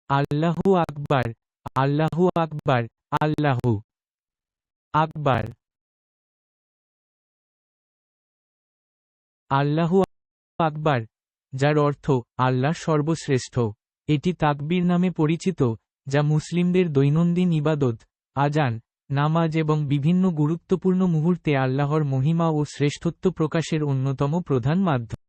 আল্লাহু আকবার, আল্লাহু আকবার, আল্লাহু আকবার, আল্লাহু আকবার, যার অর্থ আল্লাহ সর্বশ্রেষ্ঠ। এটি তাকবীর নামে পরিচিত, যা মুসলিমদের দৈনন্দিন ইবাদত, আজান, নামাজ এবং বিভিন্ন গুরুত্বপূর্ণ মুহূর্তে আল্লাহর মহিমা ও শ্রেষ্ঠত্ব প্রকাশের অন্যতম প্রধান মাধ্যম।